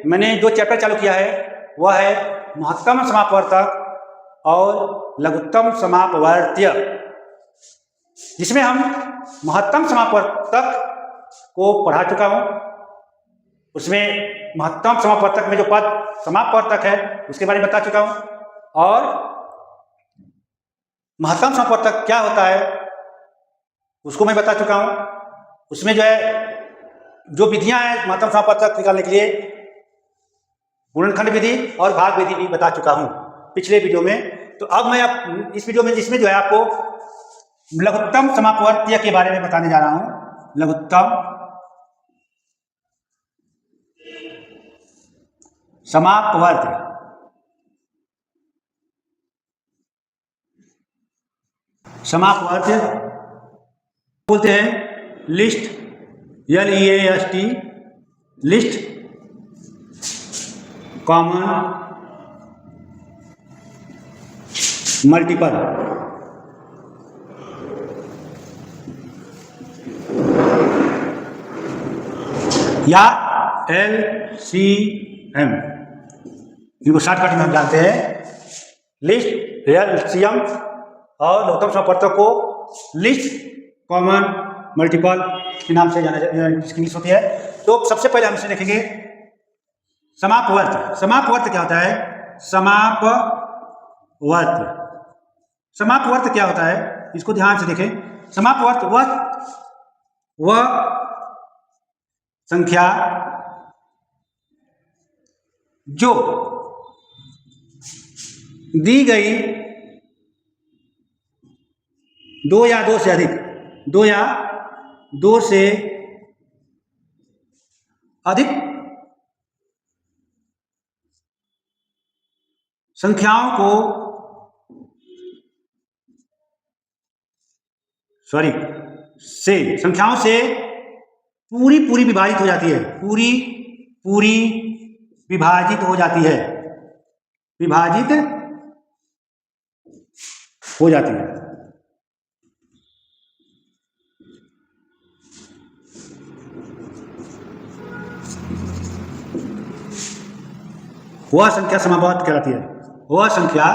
मैंने जो चैप्टर चालू किया है वह है महत्तम समापवर्तक और लघुत्तम समापवर्त्य, जिसमें हम महत्तम समापवर्तक को पढ़ा चुका हूं। उसमें महत्तम समापवर्तक में जो पद समापवर्तक है उसके बारे में बता चुका हूं, और महत्तम समापवर्तक क्या होता है उसको मैं बता चुका हूं। उसमें जो है जो विधियां हैं महत्तम समापवर्तक निकालने के लिए, गुणनखंड विधि और भाग विधि भी बता चुका हूं पिछले वीडियो में। तो अब मैं इस वीडियो में जिसमें जो है आपको लघुत्तम समापवर्त्य के बारे में बताने जा रहा हूं। लघुत्तम समापवर्त्य, समापवर्त्य बोलते हैं list, LEAST, list, common, multiple. या LCM, इनको शॉर्टकट में हम जानते हैं। लिस्ट, LCM और लघुत्तम समापवर्तक को लिस्ट, कॉमन, मल्टीपल के नाम से इसकी होती है। तो सबसे पहले हम इसे देखेंगे समापवर्त्य। समापवर्त्य क्या होता है? समापवर्त्य, समापवर्त्य क्या होता है इसको ध्यान से देखें। समापवर्त्य वह संख्या जो दी गई दो या दो से अधिक संख्याओं को संख्याओं से पूरी विभाजित हो जाती है, पूरी विभाजित हो जाती है, विभाजित हो जाती है। वह संख्या समापवर्त्य कहलाती है। वह संख्या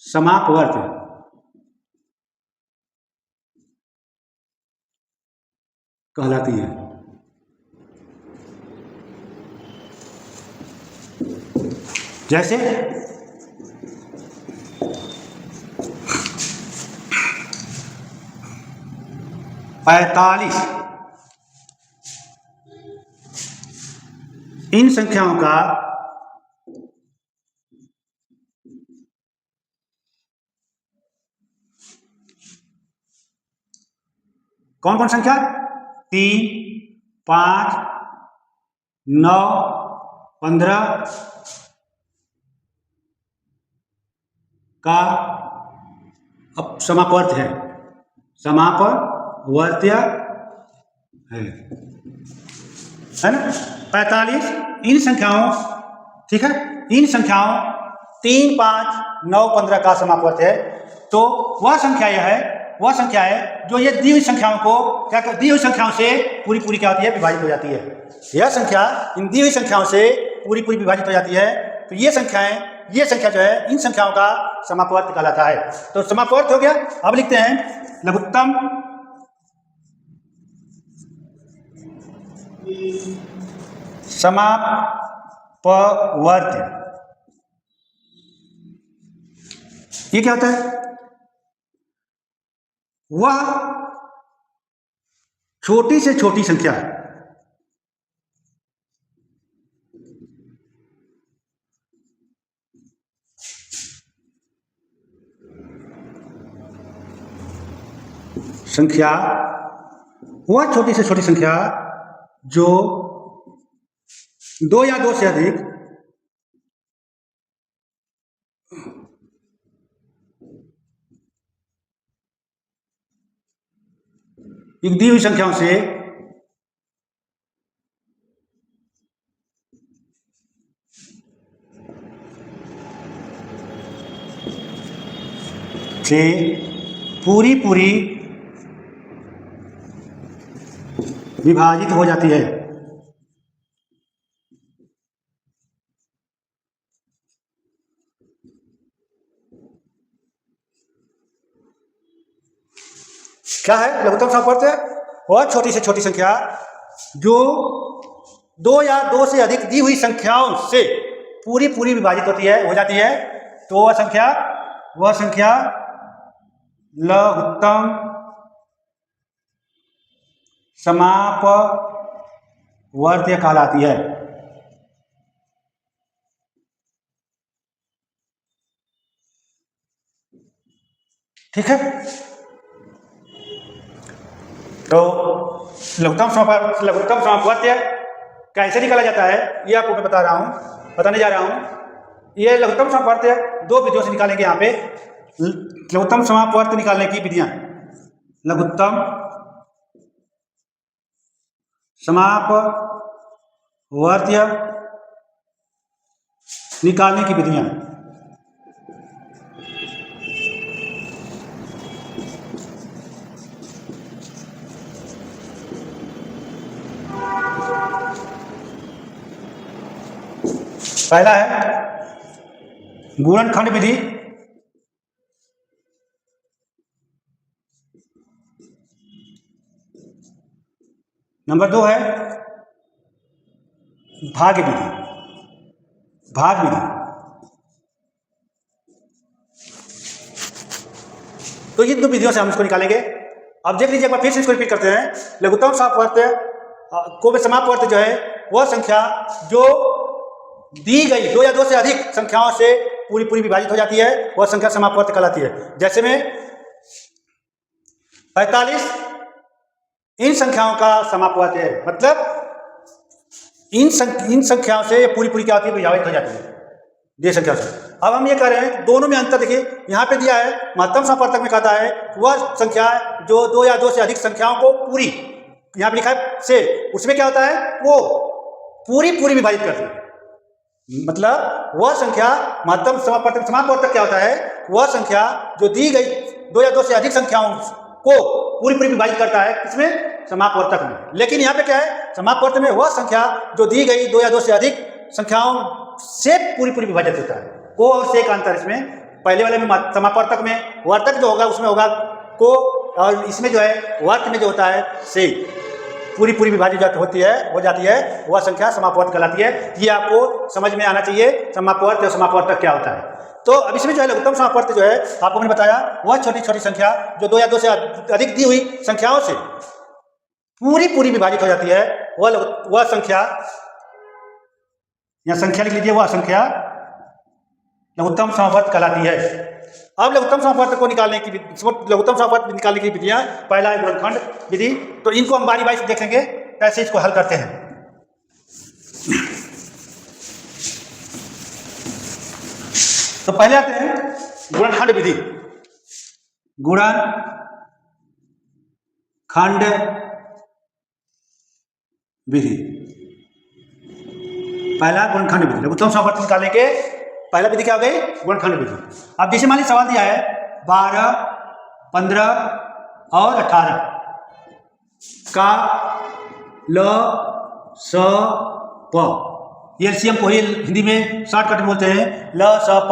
समापवर्त्य कहलाती है। जैसे 45, इन संख्याओं का कौन कौन संख्या? 3, 5, 9, 15 का अब समापवर्त्य है, समापवर्त्य है ना। 45 इन संख्याओं, ठीक है, इन संख्याओं 3, 5, 9, 15 का समापवर्त्य है। तो वह संख्या यह है, वह संख्या है जो ये दी हुई संख्याओं को क्या कर, दी हुई संख्याओं से पूरी क्या होती है? विभाजित हो जाती है। यह संख्या इन दी हुई संख्याओं से पूरी विभाजित हो जाती है। तो ये संख्या जो है इन संख्याओं का समापवर्त्य कहलाता है। तो समापवर्त्य हो गया। अब लिखते हैं लघुत्तम समापवर्त्य। ये क्या होता है? वह छोटी से छोटी संख्या वह छोटी से छोटी संख्या जो 2 या 2 से अधिक दी हुई संख्याओं से पूरी विभाजित हो जाती है। क्या है लघुत्तम समापवर्त्य? वह छोटी से छोटी संख्या जो 2 या 2 से अधिक दी हुई संख्याओं से पूरी पूरी विभाजित होती है, हो जाती है, तो वह संख्या लघुत्तम समापवर्त्य कहलाती है। ठीक है, तो लघुत्तम समापवर्त्य कैसे निकाला जाता है ये आपको मैं बताने जा रहा हूं। ये लघुत्तम समापवर्त्य 2 विधियों से निकालेंगे। यहाँ पे लघुत्तम समापवर्त्य निकालने की विधियां, लघुत्तम समापवर्त्य निकालने की विधियां। पहला है गुणनखंड विधि, नंबर 2 है भाग विधि। तो ये 2 विधियों से हम इसको निकालेंगे। अब देख लीजिए एक बार फिर से इसको रिपीट करते हैं। लघुत्तम समापवर्त्य को समापवर्त्य जो है वह संख्या जो दी गई 2 या 2 से अधिक संख्याओं से पूरी पूरी विभाजित हो जाती है, वह संख्या समापवर्त्य कहलाती है। जैसे में 45 इन संख्याओं का समापवर्त्य है, मतलब इन संख्याओं से पूरी पूरी क्या होती है, विभाजित हो जाती है ये संख्या से। अब हम ये कह रहे हैं दोनों में अंतर देखिए, यहाँ पे दिया है महत्तम समापवर्तक में कहता है वह संख्या जो 2 या 2 से अधिक संख्याओं को पूरी, यहाँ पे लिखा है से, उसमें क्या होता है वो पूरी पूरी विभाजित करती है। मतलब वह संख्या महत्तम समापवर्तक क्या होता है, वह संख्या जो दी गई 2 या 2 से अधिक संख्याओं को पूरी पूरी विभाजित करता है, किसमें, समापवर्तक में। लेकिन यहाँ पे क्या है, समापवर्तक में वह संख्या जो दी गई 2 या 2 से अधिक संख्याओं से पूरी पूरी विभाजित होता है। को और से का अंतर इसमें, पहले वाले में समापवर्तक में वर्तक जो होगा उसमें होगा को, और इसमें जो है वर्त में जो होता है से, पूरी पूरी विभाजित हो जाती है, वह संख्या समापवर्तक कहलाती है। ये आपको समझ में आना चाहिए समापवर्तक और समापवर्तक क्या होता है। तो अब इसमें जो है लघुत्तम समापवर्त्य जो है आपको मैंने बताया वह छोटी छोटी संख्या जो 2 या 2 से अधिक दी हुई संख्याओं से पूरी पूरी विभाजित हो जाती है, वह संख्या, या संख्या लिख लीजिए, वह संख्या लघुत्तम समापवर्त्य कहलाती है। अब लघुत्तम समापवर्त्य को निकालने की विधियां, पहला है गुणनखंड विधि। तो इनको हम बारी बारी से देखेंगे कैसे इसको हल करते हैं। तो पहले आते हैं गुणनखंड विधि। गुणनखंड विधि, पहला गुणनखंड विधि, लघुत्तम समापवर्त्य निकालने के पहला विधि क्या हो गई, गुणनखंड विधि। अब जैसे मान लीजिए सवाल दिया है 12, 15 और 18 का ल स प, एलसीएम को ही हिंदी में शॉर्टकट में बोलते हैं ल स प।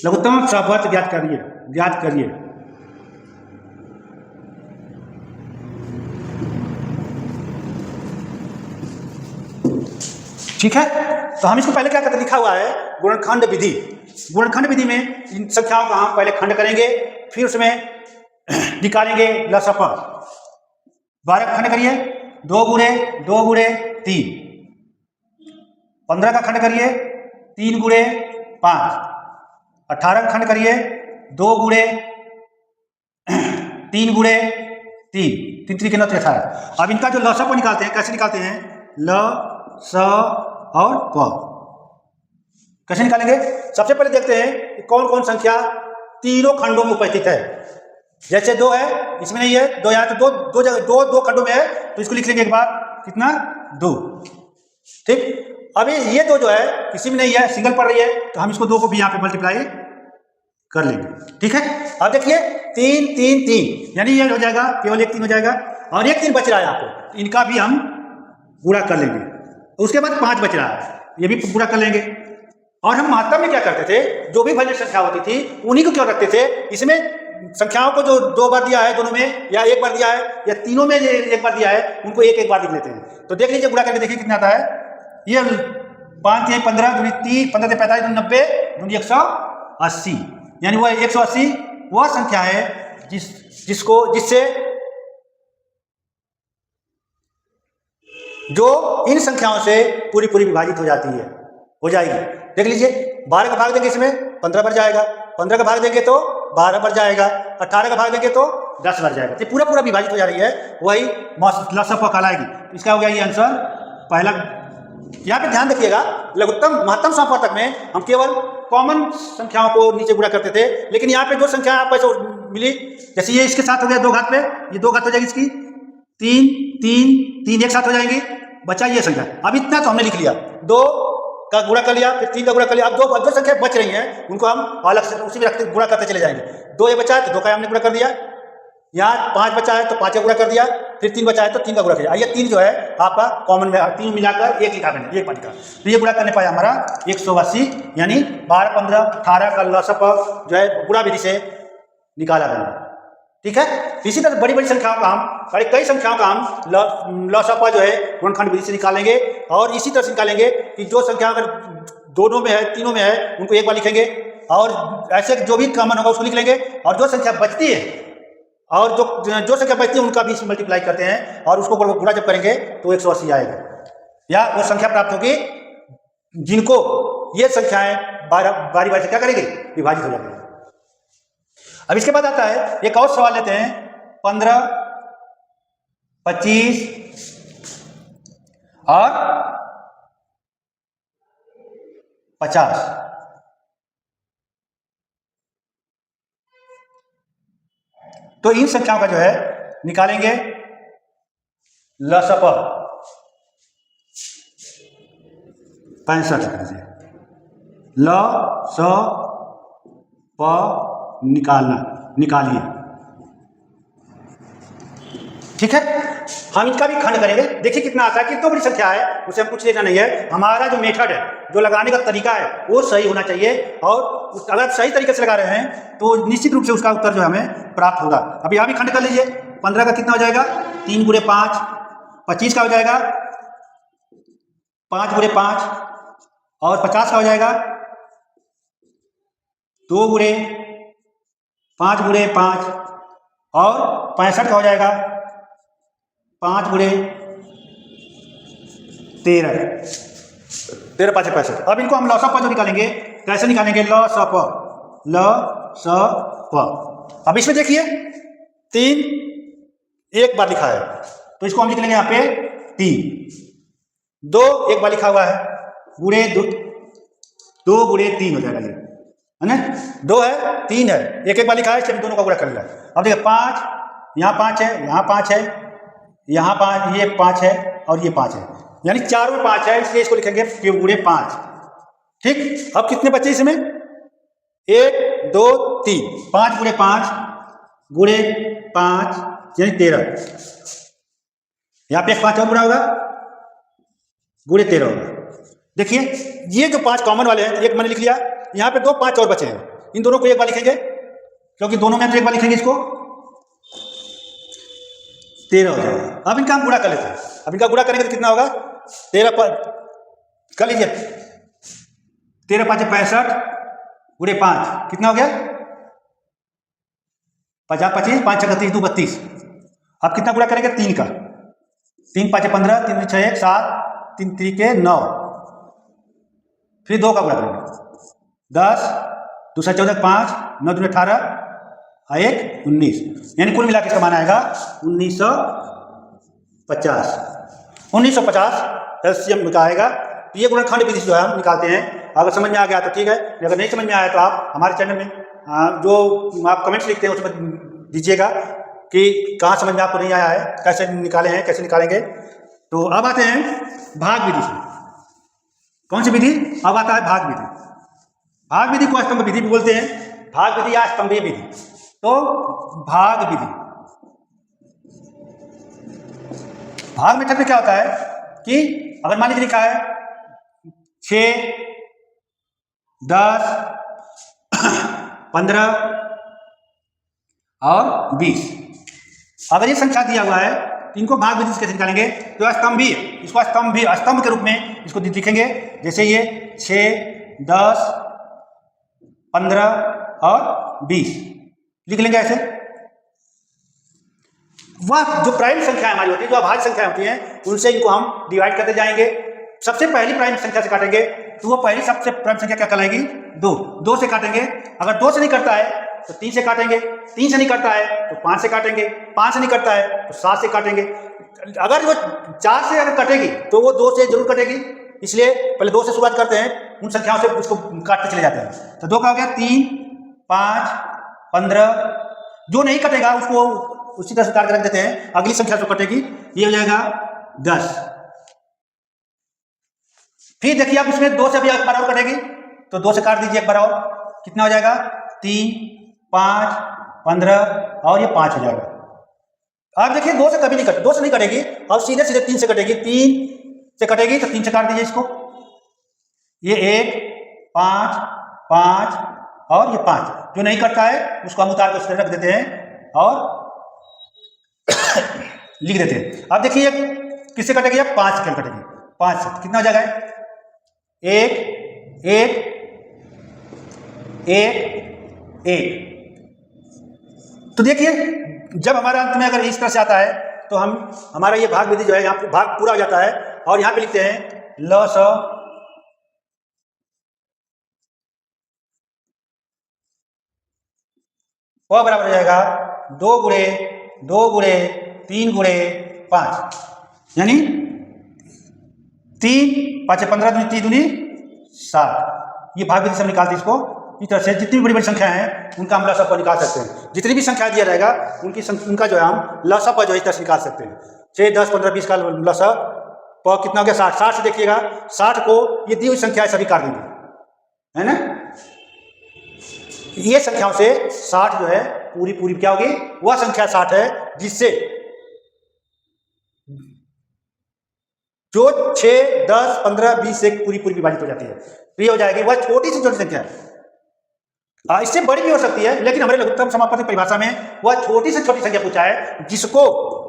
लघुत्तम समापवर्त्य ज्ञात करिए। ठीक है, तो हम इसको पहले क्या करते, लिखा हुआ है गुणनखंड विधि। गुणनखंड विधि में इन संख्याओं का हम पहले खंड करेंगे, फिर उसमें निकालेंगे लसप। 12 का खंड करिए, 2 गुणे 3। 15 का खंड करिए, 3 गुणे 5। 18 का खंड करिए, 2 गुणे 3 गुणे 3, 3 3 के 9 18। अब इनका जो लसप निकालते हैं, कैसे निकालते हैं, ल स और प कैसे निकालेंगे। सबसे पहले देखते हैं कि कौन कौन संख्या तीनों खंडों में उपस्थित है। जैसे 2 है, इसमें नहीं है, 2 यहाँ तो दो खंडों में है, तो इसको लिख लेंगे एक बार, कितना, 2। ठीक, अभी ये 2 जो है किसी में नहीं है, सिंगल पड़ रही है, तो हम इसको 2 को भी यहाँ पे मल्टीप्लाई कर लेंगे। ठीक है, अब देखिए 3 3 3, यानी ये हो जाएगा, केवल एक 3 हो जाएगा, और एक 3 बच रहा है आपको, इनका भी हम पूरा कर लेंगे। उसके बाद 5 बच रहा है, ये भी पूरा कर लेंगे। और हम महत्तम में क्या करते थे, जो भी भाज्य संख्या होती थी उन्हीं को क्यों रखते थे, इसमें संख्याओं को जो 2 बार दिया है दोनों में, या 1 बार दिया है, या तीनों में 1 बार दिया है, उनको एक बार लिख लेते हैं। तो देख लीजिए, गुणा करके देखिए कितना आता है। ये 5 3 15 दूनी 30, 15 से 45 दूनी 90 दूनी 180, यानी वह 180 वह संख्या है जिससे जो इन संख्याओं से पूरी विभाजित हो जाएगी। देख लीजिए, 12 का भाग देंगे इसमें 15 बढ़ जाएगा, 15 का भाग देंगे तो 12 बढ़ जाएगा, 18 का भाग देंगे तो 10 बढ़ जाएगा। तो पूरा विभाजित हो जा रही है, वही लसप कहलाएगी। इसका हो गया ये आंसर पहला। यहाँ पे ध्यान रखिएगा, लघुत्तम महत्तम संपर्तक में हम केवल कॉमन संख्याओं को नीचे गुणा करते थे, लेकिन यहाँ पे जो संख्या आपको ऐसे मिली, जैसे ये इसके साथ हो गया 2 घात पे, ये 2 घात हो जाएगी इसकी, 3 3 3 एक साथ हो जाएंगी, बचा ये संख्या। अब इतना तो हमने लिख लिया, 2 का गुणा कर लिया, फिर 3 का गुणा कर लिया। अब जो संख्या बच रही हैं उनको हम अलग से उसी में रखते गुणा करते चले जाएंगे। 2 ये बचा है तो 2 का हमने गुणा कर दिया, यहाँ 5 बचा है तो 5 का गुणा कर दिया, फिर 3 बचा है तो 3 का गुणा कर दिया। ये 3 जो है आपका कॉमन में 3 मिलाकर 1 लिखा मैंने, 1 बार लिखा। तो ये गुणा करने पाया हमारा 180, यानी 12 15 18 का लसप जो है गुणा विधि से निकाला गया। ठीक है, इसी तरह बड़ी संख्याओं का हम कई संख्याओं का हम लसपा जो है गुणनखंड विधि से निकालेंगे, और इसी तरह से निकालेंगे कि जो संख्या अगर दोनों में है, तीनों में है, उनको एक बार लिखेंगे, और ऐसे जो भी कॉमन होगा उसको लिख लेंगे, और जो संख्या बचती है और जो संख्या बचती है उनका भी इसमें मल्टीप्लाई करते हैं, और उसको गुणा जब करेंगे तो 180 आएगा, या वो संख्या प्राप्त होगी जिनको ये संख्याएं बारी बारी से क्या करेंगे, विभाजित हो जाएंगे। अब इसके बाद आता है एक और सवाल लेते हैं, 15 25 और 50। तो इन संख्याओं का जो है निकालेंगे लसप 65 ल निकालिए। ठीक है, हम इनका भी खंड करेंगे, देखिए कितना आता है। कितनी बड़ी संख्या है उसे हम कुछ लेना नहीं है, हमारा जो मेथड है, जो लगाने का तरीका है वो सही होना चाहिए, और अगर सही तरीके से लगा रहे हैं तो निश्चित रूप से उसका उत्तर जो हमें प्राप्त होगा। अभी यहाँ भी खंड कर लीजिए, 15 का कितना हो जाएगा, 3 × 5, 25 का हो जाएगा 5 × 5, और 50 का हो जाएगा 2 × 5 × 5, और 65 का हो जाएगा 5 × 13, 13 5 65। अब इनको हम लसप जो निकालेंगे, कैसे निकालेंगे, लसप। अब इसमें देखिए 3 एक बार लिखा है, तो इसको हम लिख लेंगे यहाँ पे 3। 2 एक बार लिखा हुआ है, गुणे 2 × 3 हो जाएगा, ये है ना, 2 है 3 है, एक बार लिखा है, इसलिए दोनों का गुणा कर लिया। अब देखिए 5, यहाँ 5 है, यहाँ 5 है, यहाँ 5, ये 5 है, और ये 5 है, यानी 4 में 5 है, इसलिए इसको लिखेंगे गुणे 5। ठीक, अब कितने बचे इसमें, 1 2 3, 5 × 5 गुणे 5 यानी 13, यहाँ पे 5 और गुणा होगा, गुणे 13 होगा। देखिए ये जो 5 कॉमन वाले हैं, एक मैंने लिख लिया, यहाँ पे 2 5 और बचे हैं, इन दोनों को एक बार लिखेंगे, क्योंकि दोनों में तो एक बार लिखेंगे, इसको 13 हो जाएगा। अब इनका हम गुणा कर लेते हैं, अब इनका गुणा करेंगे तो कितना होगा, 13 कर लीजिए, 13 5 65 गुणे 5 कितना हो गया, 50 25 5 6 30 2 32। अब कितना गुणा करेंगे, 3 का, 3 5 15 3 6 1 7 3 3 के 9, फिर 2 का गुणा करेंगे, 10 2 14 5 9 2 18 1 19, यानी कुल मिलाकर इसका मान आएगा 1950। 1950 एलसीएम का आएगा। तो ये गुणनखंड विधि जो है हम निकालते हैं। अगर समझ में आ गया तो ठीक है, अगर नहीं समझ में आया तो आप हमारे चैनल में जो आप कमेंट्स लिखते हैं उसमें दीजिएगा कि कहाँ समझ में आपको नहीं आया है, कैसे निकाले हैं, कैसे निकालेंगे। तो अब आते हैं भाग विधि से। कौन सी विधि, अब आता है भाग विधि। भाग विधि को स्तंभ विधि भी बोलते हैं, भाग विधि या स्तंभीय विधि। तो भाग विधि, भाग मेथड में क्या होता है कि अगर मान लीजिए लिखा है 6 10 15 और 20। अगर ये संख्या दिया हुआ है तो इनको भाग विधि से कैसे निकालेंगे? तो स्तंभी, इसको स्तंभ के रूप में इसको लिखेंगे। जैसे ये 6, 10, 15 और 20 लिख लेंगे ऐसे। वह जो प्राइम संख्या हमारी होती है, जो अभाज्य संख्या होती है, उनसे इनको हम डिवाइड करते जाएंगे। सबसे पहली प्राइम संख्या से काटेंगे तो वो पहली सबसे प्राइम संख्या क्या कहलाएगी? 2 से काटेंगे। अगर 2 से नहीं करता है तो 3 से काटेंगे, 3 से नहीं करता है तो 5 से काटेंगे, 5 से नहीं करता है तो 7 से काटेंगे। अगर वो 4 से अगर कटेगी तो वो 2 से जरूर कटेगी, इसलिए पहले 2 से शुरुआत करते हैं, उन संख्याओं से उसको काटते चले जाते हैं। तो 2 का हो गया 3, 5, 15। जो नहीं कटेगा उसको उसी तरह से काट के रख देते हैं, अगली संख्या जो कटेगी ये हो जाएगा 10। फिर देखिए आप इसमें 2 से भी एक बार और कटेगी तो 2 से काट दीजिए एक बार और, कितना हो जाएगा? 3, 5, 15 और ये 5 हो जाएगा। अब देखिए 2 से कभी नहीं कटे, 2 से नहीं कटेगी और सीधे सीधे 3 से कटेगी। 3 से कटेगी तो 3 से काट दीजिए इसको। ये 1, 5, 5 और ये 5। जो नहीं कटता है उसको हम उतार के रख देते हैं और लिख देते हैं। अब देखिए किससे कटेगी? अब 5 से कटेगी। 5 से कितना हो जाएगा? 1, 1, 1, 1। तो देखिए जब हमारा अंत में अगर इस तरह से आता है तो हमारा ये भाग विधि जो है यहाँ पे भाग पूरा हो जाता है और यहाँ पे लिखते हैं लस बराबर हो जाएगा 2 गुणे 2 गुणे 3 गुणे 5, यानी 3, 5, 15 दूनी 3 दूनी 60। ये भाग विधि से हम निकालते हैं इसको। इस तरह से जितनी बड़ी बड़ी संख्या है उनका हम लसअप निकाल सकते हैं। जितनी भी संख्या दिया जाएगा उनका जो है हम लसअप जो है इस तरह से निकाल सकते हैं। 6, 10, 15, 20 का लसअप कितना हो गया? 60। 60 से देखिएगा 60 को ये दी हुई संख्या सभी काट देंगे, है ना? ये संख्याओं से 60 जो है पूरी क्या होगी? वह संख्या 60 है जिससे जो 6, 10, 15, 20 से पूरी विभाजित हो जाती है, तो ये हो जाएगी वह छोटी से छोटी संख्या है। इससे बड़ी भी हो सकती है, लेकिन हमारे लघुत्तम समापन परिभाषा में वह छोटी से छोटी संख्या पूछा है जिसको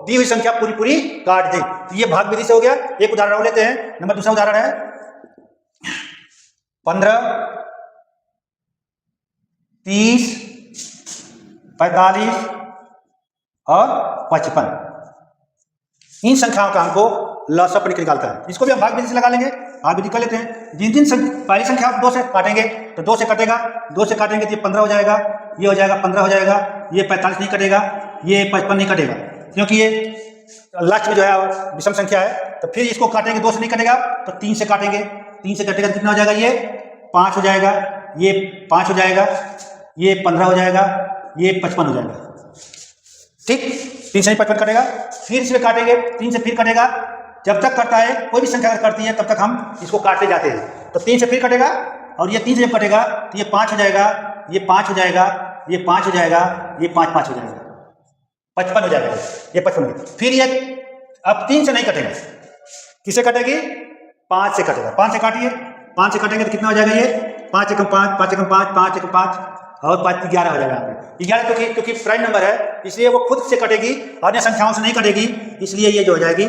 दी हुई संख्या पूरी काट दे। तो ये भाग विधि से हो गया। एक उदाहरण और लेते हैं। नंबर दूसरा उदाहरण है 15, 30, 45 और 55। इन संख्याओं का हमको लसअप निकालता है। इसको भी हम भाग विधि से लगा लेंगे। भाग विधि कर लेते हैं। जिन पहली संख्या 2 से काटेंगे तो 2 से कटेगा, 2 से काटेंगे तो ये 15 हो जाएगा, ये हो जाएगा 15 हो जाएगा, ये 45 नहीं कटेगा, ये 55 नहीं कटेगा, क्योंकि ये लास्ट में जो है विषम संख्या है। तो फिर इसको काटेंगे, 2 से नहीं कटेगा तो 3 से काटेंगे, 3 से कटेगा तो कितना हो जाएगा? ये 5 हो जाएगा, ये 5 हो जाएगा, ये 15 हो जाएगा, ये 55 हो जाएगा। ठीक, 3 से 55 कटेगा। फिर इसमें काटेंगे, 3 से फिर कटेगा। जब तक करता है कोई भी संख्या अगर करती है तब तक हम इसको काटते जाते हैं। तो 3 से फिर कटेगा और ये 3 से जब कटेगा तो ये 5 हो जाएगा, ये 5 हो जाएगा, ये 5 हो जाएगा, ये 5 हो जाएगा, 55 हो जाएगा, ये 55। फिर ये अब 3 से नहीं कटेगा, किससे कटेगी? 5 से कटेगा। 5 से काटिए, 5 से कटेंगे तो कितना हो जाएगा? ये 5 एकम 5, 5 एकम 5, 5 एकम 5 और 5 11 हो जाएगा। यहाँ पे 11 क्योंकि प्राइम नंबर है इसलिए वो खुद से कटेगी, अन्य संख्याओं से नहीं कटेगी, इसलिए ये जो हो जाएगी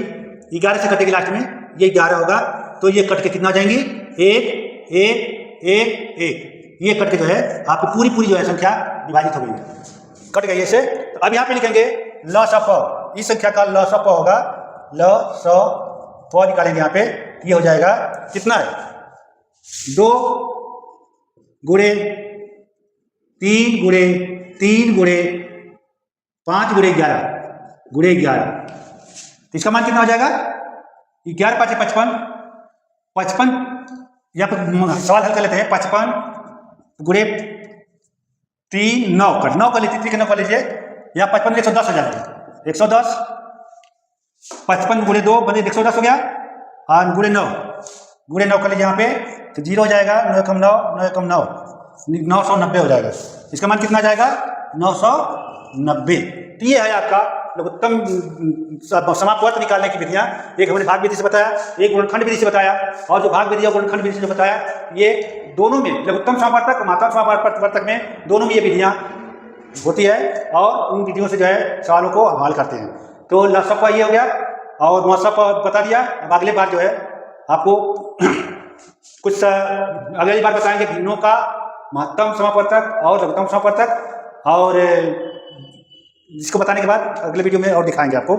11 से कटेगी लास्ट में, ये 11 होगा। तो ये कट के कितना हो जाएंगी? 1, 1, 1, 1। ये कट के जो है आपकी पूरी जो है संख्या विभाजित हो गई है, कट गई ऐसे। तो अब यहाँ पे लिखेंगे लसअप। इस संख्या का लसअप होगा लसअप निकालेंगे यहाँ पे। ये हो जाएगा कितना है? 2 गुणे 3 गुणे 3 गुणे 5 गुणे 11 तो इसका मान कितना हो जाएगा? 11 5 55। 55 यहाँ पर सवाल हल कर लेते हैं। 55 गुणे 3 9 कर लीजिए, 3 के 9 कर लीजिए। यहाँ 55 110 हो जाएगा, 110। 55 गुणे 2 बने 110 हो गया और गुणे 9 कर लीजिए यहाँ पे तो 0 हो जाएगा। 9 एकम 9, 9 एकम 9, 990 हो जाएगा। इसका मान कितना जाएगा? 990। तो ये है आपका लघुत्तम समापवर्त निकालने की विधियां। एक हमने भाग विधि से बताया, एक गुणनखंड विधि से बताया, और जो भाग विधि और गुणनखंड विधि से जो बताया, ये दोनों में लघुत्तम समापवर्तक, मात्रात्मक समापवर्तक में दोनों में ये विधियां होती है और उन विधियों से जो है सवालों को हल करते हैं। तो लसअप का ये हो गया और मसअप बता दिया। अब अगले बार जो है आपको कुछ अगली बार बताएंगे भिन्नों का महत्तम समापवर्तक और लघुत्तम समापवर्तक, और जिसको बताने के बाद अगले वीडियो में और दिखाएंगे आपको।